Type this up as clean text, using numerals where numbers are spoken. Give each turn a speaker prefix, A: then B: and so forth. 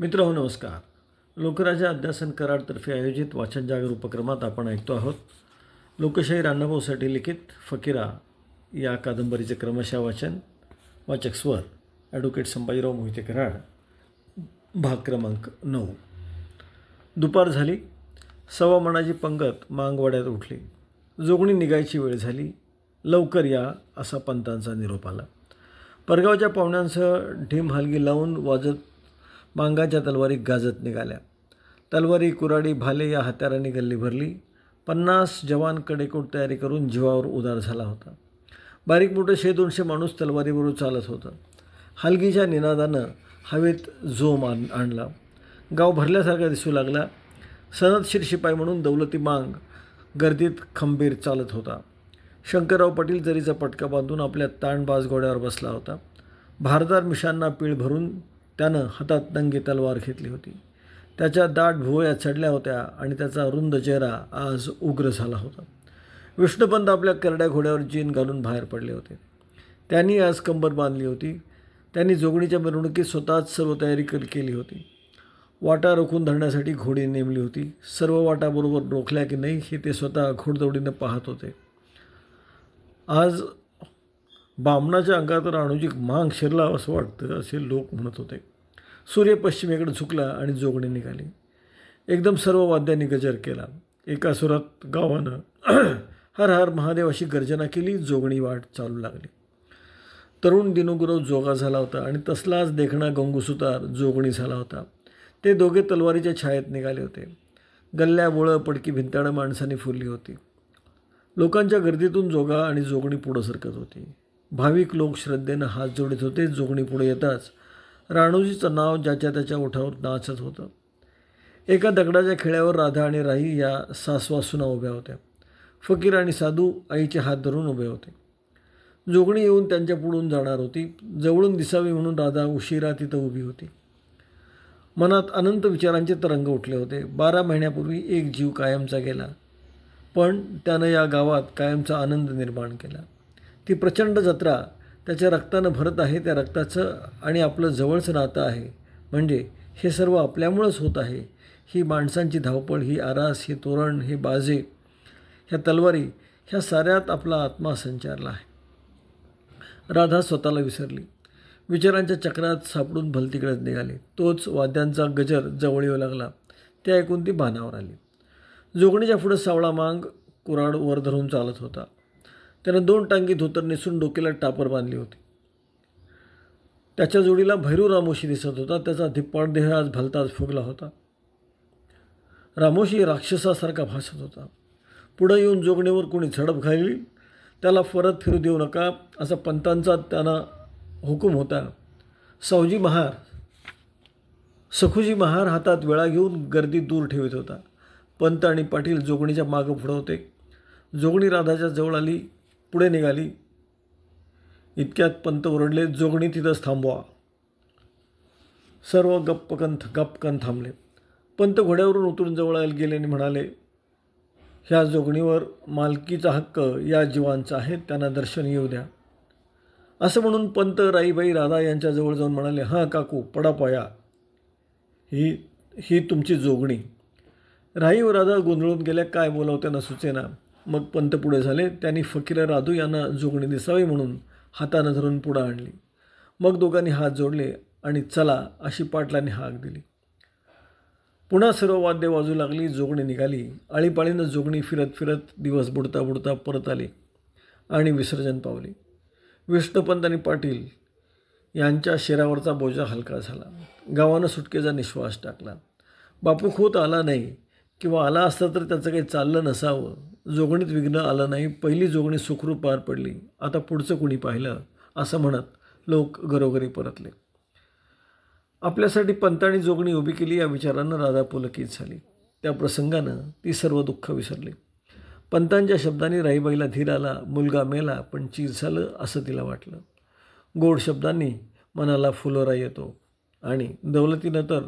A: मित्रांनो नमस्कार. लोकराज्य अध्यासन कराडतर्फे आयोजित वाचन जागर उपक्रमात आपण ऐकतो आहोत. लोकशाहीर अण्णाभाऊसाठी लिखित फकीरा या कादंबरीचे क्रमशः वाचन. वाचक स्वर ॲडव्होकेट संभाजीराव मोहिते कराड. भाग क्रमांक 9. दुपार झाली. सव्वा मणाची पंगत मांगवाड्यात उठली. जोगणी निघायची वेळ झाली. लवकर या असा पंतांचा निरोप आला. परगावच्या पाहुण्यांसह ढीम हलगी लावून वाजत मांगाच्या तलवारी गाजत निघाल्या. तलवारी, कुऱ्हाडी, भाले या हत्यारांनी गल्ली भरली. 50 जवान कडेकोट तयारी करून जीवावर उदार झाला होता. बारीक मोठं 100-200 माणूस तलवारीबरोबर चालत होतं. हलगीच्या निनादानं हवेत जोम आणला. गाव भरल्यासारखा दिसू लागला. सनदशीर शिपाई म्हणून दौलती मांग गर्दीत खंबीर चालत होता. शंकरराव पाटील जरीचा पटका बांधून आपल्या ताणबाज घोड्यावर बसला होता. भारदार मिशांना पीळ भरून त्यानं हातात नंगी तलवार घेतली होती. त्याच्या दाट भुवया चढल्या होत्या आणि त्याचा रुंद चेहरा आज उग्र झाला होता. विष्णुपंत आपल्या करड्या घोड्यावर जीन घालून बाहेर पडले होते. त्यांनी आज कंबर बांधली होती. त्यांनी जोगणीच्या मिरवणुकीत स्वतःच सर्व तयारी केली होती. वाटा रोखून धरण्यासाठी घोडी नेमली होती. सर्व वाटा बरोबर रोखल्या की नाही हे ते स्वतः घोडदौडीनं पाहत होते. आज बामणाच्या अंगात राणूची मांग शिरला असं वाटतं असे लोक म्हणत होते. सूर्य पश्चिमेकडे झुकला आणि जोगणी निघाली. एकदम सर्व वाद्यांनी गजर केला. एका सुरात गावानं हर हर महादेव अशी गर्जना केली. जोगणी वाट चालू लागली. तरुण दिनुगुरव जोगा झाला होता आणि तसलाच देखणा गंगूसुतार जोगणी झाला होता. ते दोघे तलवारीच्या छायेत निघाले होते. गल्ल्या बोळं पडकी भिंताडं माणसांनी फुलली होती. लोकांच्या गर्दीतून जोगा आणि जोगणी पुढं सरकत होती. भाविक लोक श्रद्धेनं हात जोडत होते. जोगणी पुढे येताच राणूजीचं नाव ज्याच्या त्याच्या ओठावर नाचत होतं. एका दगडाच्या खिळ्यावर राधा आणि राही या सासवासुना उभ्या होत्या. फकीर आणि साधू आईचे हात धरून उभे होते. जोगणी येऊन त्यांच्या पुढून जाणार होती. जवळून दिसावी म्हणून राधा उशिरा तिथं उभी होती. मनात अनंत विचारांचे तरंग उठले होते. 12 महिन्यापूर्वी एक जीव कायमचा गेला, पण त्यानं या गावात कायमचा आनंद निर्माण केला. ती प्रचंड जत्रा त्याच्या रक्तानं भरत आहे. त्या रक्ताचं आणि आपलं जवळचं नातं आहे. म्हणजे हे सर्व आपल्यामुळंच होत आहे. ही माणसांची धावपळ, ही आरास, हे तोरण, हे बाजे, ह्या तलवारी, ह्या साऱ्यात आपला आत्मा संचारला आहे. राधा स्वतःला विसरली. विचारांच्या चक्रात सापडून भलतीकडेच निघाली. तोच वाद्यांचा गजर जवळ येऊ लागला. ते ऐकून ती भानावर आली. जोगणीच्या पुढं सावळा मांग कुऱ्हाड वर धरून चालत होता. त्यानं 2 टांगी धोतर नेसून डोक्याला टापर बांधली होती. त्याच्या जोडीला भैरू रामोशी दिसत होता. त्याचा धिप्पाड देह आज भलताच फुगला होता. रामोशी राक्षसासारखा भासत होता. पुढं येऊन जोगणीवर कोणी झडप घाली त्याला परत फिरू देऊ नका असा पंतांचा त्यांना हुकूम होता. सखुजी महार हातात वेळा घेऊन गर्दी दूर ठेवत होता. पंत आणि पाटील जोगणीच्या मागं पुढं होते. जोगणी राधाच्या जवळ आली, पुढे निघाली. इतक्यात पंत ओरडले, जोगणी तिथंच थांबवा. सर्व गपकन थांबले. पंत घोड्यावरून उतरून जवळ गेले आणि म्हणाले, ह्या जोगणीवर मालकीचा हक्क या जीवांचा आहे, त्यांना दर्शन येऊ द्या. असं म्हणून पंत राईबाई राधा यांच्याजवळ जाऊन म्हणाले, हां काकू, पडा पाया. ही तुमची जोगणी. राही व राधा गोंधळून गेल्या. काय बोलावं त्यांना सुचेना. मग पंत पुढे झाले. त्यांनी फकीर राधू यांना जोगणी दिसावी म्हणून हातानं धरून पुढं आणली. मग दोघांनी हात जोडले आणि चला अशी पाटलांनी हाक दिली. पुन्हा सर्व वाद्य वाजू लागली. जोगणी निघाली. आळीपाळीनं जोगणी फिरत फिरत दिवस बुडता बुडता परत आली आणि विसर्जन पावली. विष्णुपंत आणि पाटील यांच्या शिरावरचा बोजा हलका झाला. गावानं सुटकेचा निश्वास टाकला. बापू खोत आला नाही, किंवा आला असता तर त्याचं काही चाललं नसावं. जोगणीत विघ्न आलं नाही. पहिली जोगणी सुखरूप पार पडली. आता पुढचं कुणी पाहिलं असं म्हणत लोक घरोघरी परतले. आपल्यासाठी पंतांनी जोगणी उभी केली या विचारानं राधा पुलकित झाली. त्या प्रसंगानं ती सर्व दुःख विसरली. पंतांच्या शब्दांनी राईबाईला धीर आला. मुलगा मेला पण चीज झालं असं तिला वाटलं. गोड शब्दांनी मनाला फुलोरा येतो आणि दौलतीनं तर